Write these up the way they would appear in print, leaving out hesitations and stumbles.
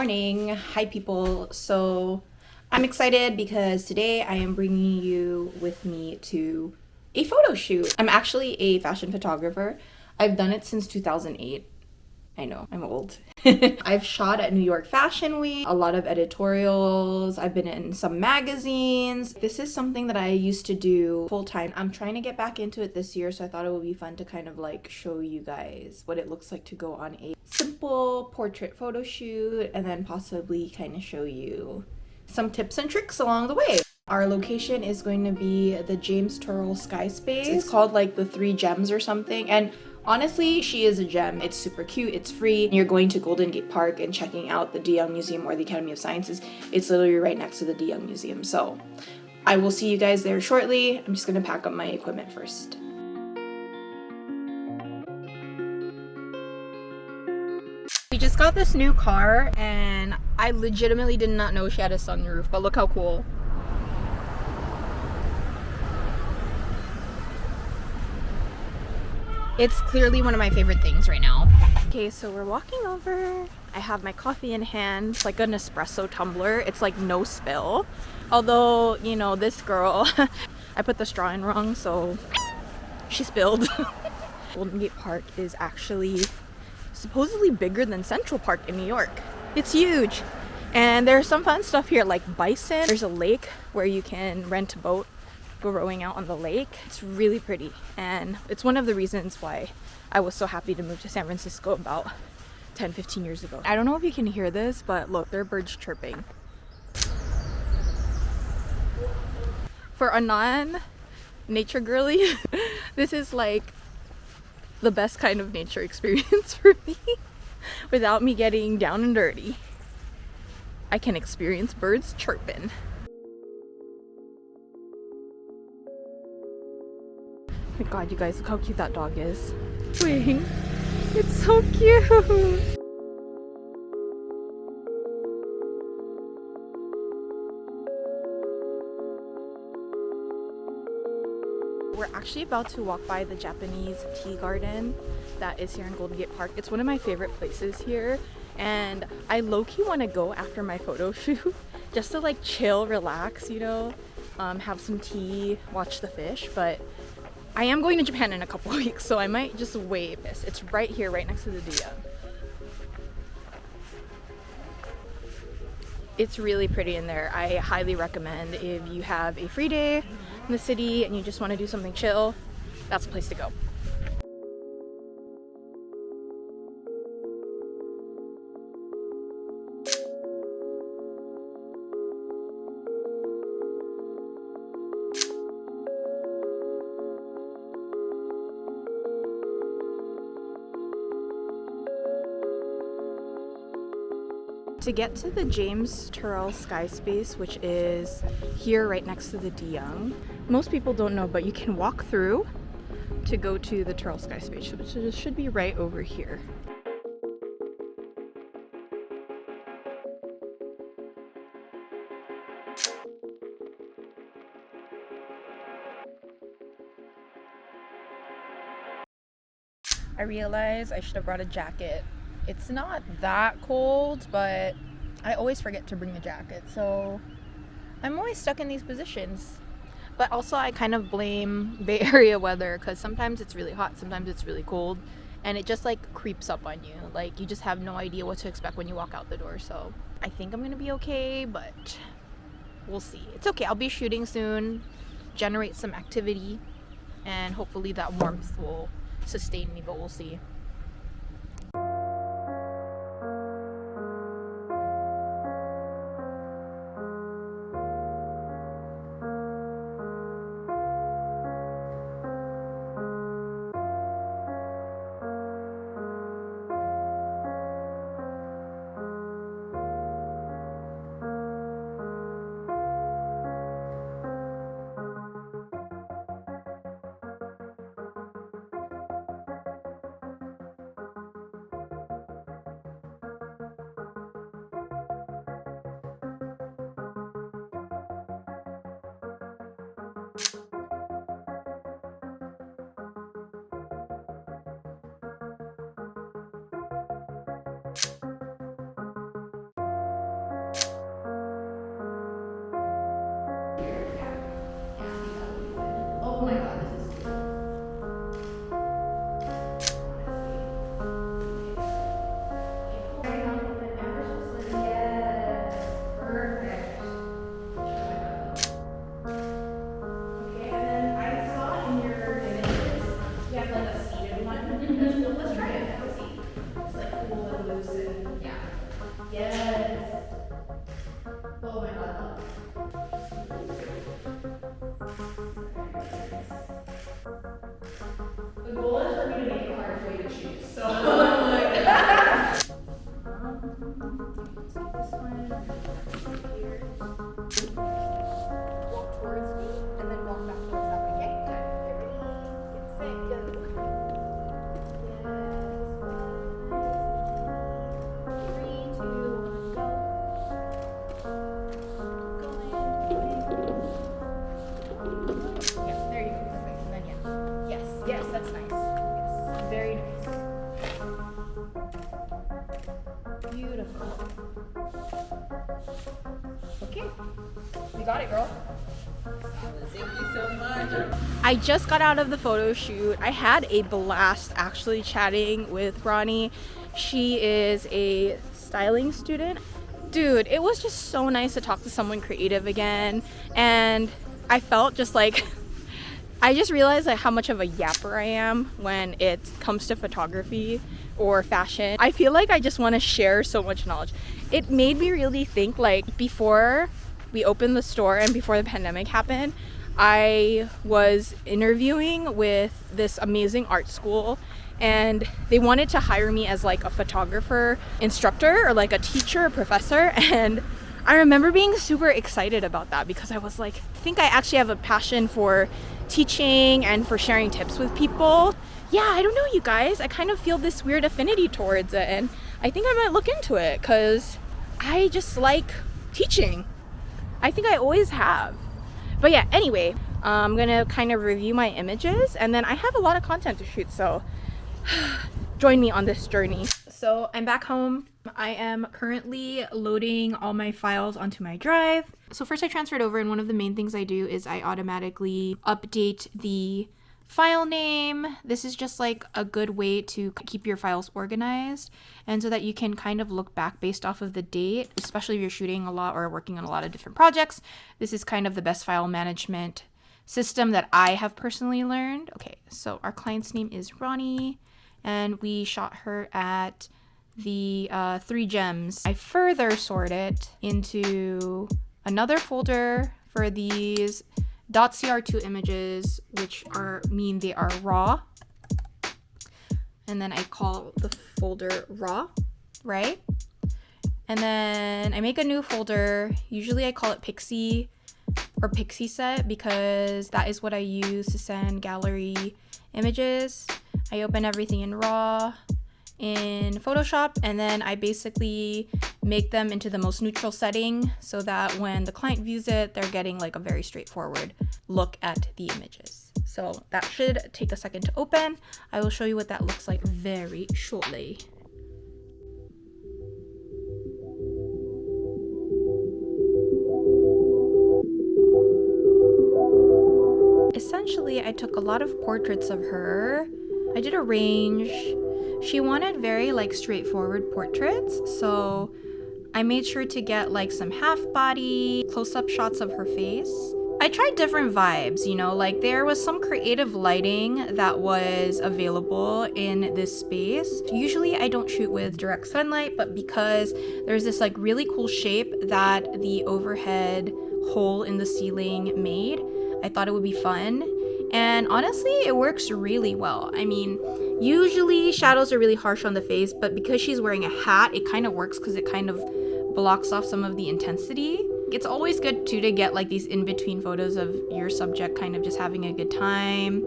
morning. Hi people. So I'm excited because today I am bringing you with me to a photo shoot. I'm actually a fashion photographer. I've done it since 2008. I know, I'm old. I've shot at New York Fashion Week, a lot of editorials, I've been in some magazines. This is something that I used to do full time. I'm trying to get back into it this year, so I thought it would be fun to kind of like show you guys what it looks like to go on a simple portrait photo shoot and then possibly kind of show you some tips and tricks along the way. Our location is going to be the James Turrell Skyspace. It's called like the Three Gems or something, and honestly, she is a gem. It's super cute, it's free. You're going to Golden Gate Park and checking out the De Young Museum or the Academy of Sciences. It's literally right next to the De Young Museum. So I will see you guys there shortly. I'm just gonna pack up my equipment first. We just got this new car and I legitimately did not know she had a sunroof, but look how cool. It's clearly one of my favorite things right now. Okay, so we're walking over. I have my coffee in hand. It's like an espresso tumbler. It's like no spill. Although, you know, this girl, I put the straw in wrong, so she spilled. Golden Gate Park is actually supposedly bigger than Central Park in New York. It's huge. And there's some fun stuff here like bison. There's a lake where you can rent a boat, go rowing out on the lake. It's really pretty, and it's one of the reasons why I was so happy to move to San Francisco about 10-15 years ago. I don't know if you can hear this, but look, there are birds chirping. For a non-nature girly, this is like the best kind of nature experience for me. Without me getting down and dirty, I can experience birds chirping. Oh my god, you guys, look how cute that dog is. Wing. It's so cute. We're actually about to walk by the Japanese tea garden that is here in Golden Gate Park. It's one of my favorite places here, and I low-key want to go after my photo shoot just to like chill, relax, you know, have some tea, watch the fish. But I am going to Japan in a couple weeks, so I might just waive this. It's right here, right next to the De Young. It's really pretty in there. I highly recommend if you have a free day in the city and you just want to do something chill, that's a place to go. To get to the James Turrell Skyspace, which is here right next to the De Young, most people don't know, but you can walk through to go to the Turrell Skyspace, which should be right over here. I realize I should have brought a jacket. It's not that cold, but I always forget to bring the jacket, so I'm always stuck in these positions. But also I kind of blame Bay Area weather, because sometimes it's really hot, sometimes it's really cold, and it just like creeps up on you. Like you just have no idea what to expect when you walk out the door. So I think I'm gonna be okay, but we'll see. It's okay, I'll be shooting soon, generate some activity, and hopefully that warmth will sustain me, but we'll see. Let's try it. Let's see. It's like cool and loose and yeah. Yes. Oh my god. The goal is for me to make it hard for you to choose. So like this one here. Walk towards me and then walk back towards that way. Okay? Get ready. Get set. Go. Yes, that's nice. Yes, very nice. Beautiful. Okay, you got it, girl. Thank you so much. I just got out of the photo shoot. I had a blast actually chatting with Ronnie. She is a styling student. Dude, it was just so nice to talk to someone creative again. And I felt just like I just realized like how much of a yapper I am when it comes to photography or fashion. I feel like I just want to share so much knowledge. It made me really think, like, before we opened the store and before the pandemic happened, I was interviewing with this amazing art school and they wanted to hire me as like a photographer instructor or like a teacher, a professor. And I remember being super excited about that because I was like, I think I actually have a passion for teaching and for sharing tips with people. Yeah, I don't know, you guys. I kind of feel this weird affinity towards it, and I think I might look into it because I just like teaching. I think I always have. But yeah, anyway, I'm gonna kind of review my images and then I have a lot of content to shoot, so join me on this journey. So I'm back home. I am currently loading all my files onto my drive. So first I transferred over, and one of the main things I do is I automatically update the file name. This is just like a good way to keep your files organized and so that you can kind of look back based off of the date, especially if you're shooting a lot or working on a lot of different projects. This is kind of the best file management system that I have personally learned. Okay, so our client's name is Ronnie and we shot her at the 3 gems. I further sort it into another folder for these .cr2 images, which mean they are raw, and then I call the folder raw, right? And then I make a new folder. Usually I call it Pixie or Pixie set because that is what I use to send gallery images. I open everything in raw in Photoshop, and then I basically make them into the most neutral setting so that when the client views it, they're getting like a very straightforward look at the images. So that should take a second to open. I will show you what that looks like very shortly. Essentially, I took a lot of portraits of her. I did a range. She wanted very like straightforward portraits, so I made sure to get like some half body close-up shots of her face. I tried different vibes, you know, like there was some creative lighting that was available in this space. Usually I don't shoot with direct sunlight, but because there's this like really cool shape that the overhead hole in the ceiling made, I thought it would be fun. And honestly, it works really well. I mean, usually shadows are really harsh on the face, but because she's wearing a hat, it kind of works because it kind of blocks off some of the intensity. It's always good too to get like these in-between photos of your subject kind of just having a good time.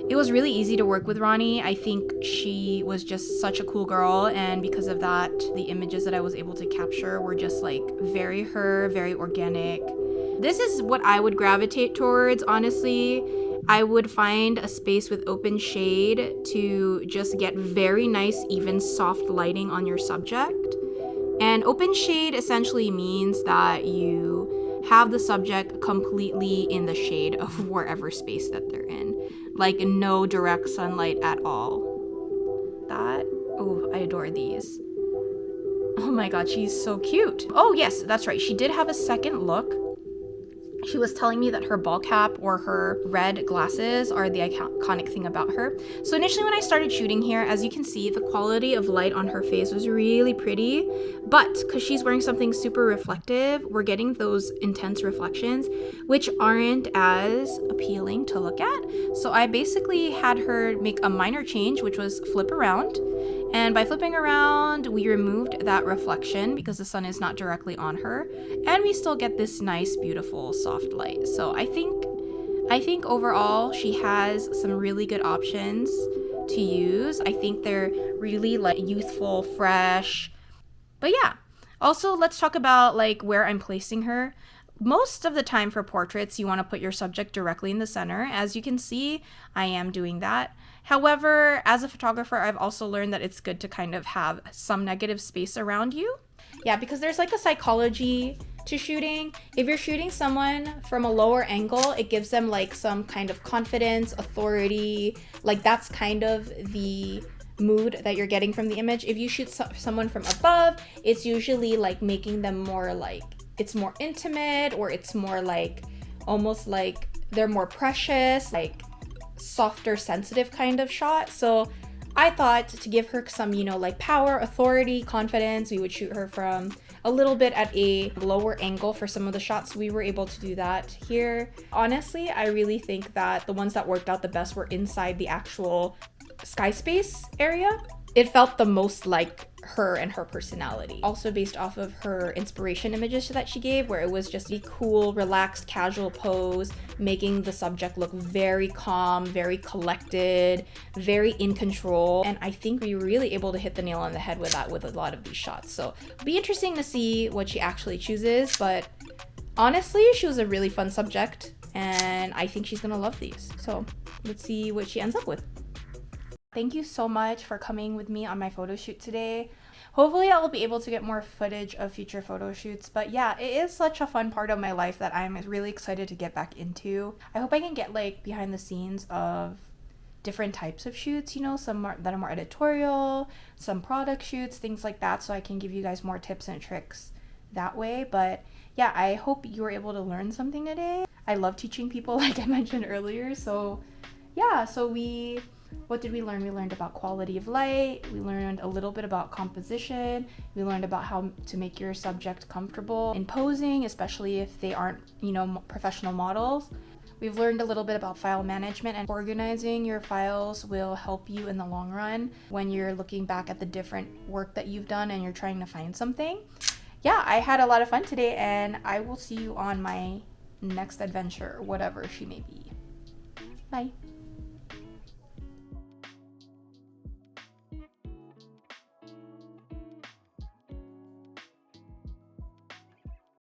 It was really easy to work with Ronnie. I think she was just such a cool girl, and because of that, the images that I was able to capture were just like very her, very organic. This is what I would gravitate towards, honestly. I would find a space with open shade to just get very nice, even soft lighting on your subject. And open shade essentially means that you have the subject completely in the shade of wherever space that they're in. Like no direct sunlight at all. Oh, I adore these. Oh my god, she's so cute. Oh yes, that's right. She did have a second look. She was telling me that her ball cap or her red glasses are the iconic thing about her. So initially when I started shooting here, as you can see, the quality of light on her face was really pretty, but because she's wearing something super reflective, we're getting those intense reflections, which aren't as appealing to look at. So I basically had her make a minor change, which was flip around. And by flipping around, we removed that reflection because the sun is not directly on her, and we still get this nice, beautiful, soft light. So I think overall she has some really good options to use. I think they're really like youthful, fresh. But yeah. Also, let's talk about like where I'm placing her. Most of the time for portraits, you want to put your subject directly in the center. As you can see, I am doing that. However, as a photographer, I've also learned that it's good to kind of have some negative space around you. Yeah, because there's like a psychology to shooting. If you're shooting someone from a lower angle, it gives them like some kind of confidence, authority. Like that's kind of the mood that you're getting from the image. If you shoot someone from above, it's usually like making them more like, it's more intimate, or it's more like almost like they're more precious, like softer, sensitive kind of shot. So I thought to give her some, you know, like power, authority, confidence, we would shoot her from a little bit at a lower angle for some of the shots. We were able to do that here. Honestly, I really think that the ones that worked out the best were inside the actual skyspace area. It felt the most like her and her personality. Also based off of her inspiration images that she gave, where it was just a cool, relaxed, casual pose, making the subject look very calm, very collected, very in control. And I think we were really able to hit the nail on the head with that with a lot of these shots. So it'll be interesting to see what she actually chooses, but honestly, she was a really fun subject and I think she's gonna love these. So let's see what she ends up with. Thank you so much for coming with me on my photo shoot today. Hopefully I'll be able to get more footage of future photo shoots, but yeah, it is such a fun part of my life that I'm really excited to get back into. I hope I can get like behind the scenes of different types of shoots, you know, some that are more editorial, some product shoots, things like that, so I can give you guys more tips and tricks that way. But yeah, I hope you were able to learn something today. I love teaching people, like I mentioned earlier. So yeah, what did we learn? We learned about quality of light. We learned a little bit about composition. We learned about how to make your subject comfortable in posing, especially if they aren't, you know, professional models. We've learned a little bit about file management, and organizing your files will help you in the long run when you're looking back at the different work that you've done and you're trying to find something. Yeah, I had a lot of fun today, and I will see you on my next adventure, whatever she may be. Bye.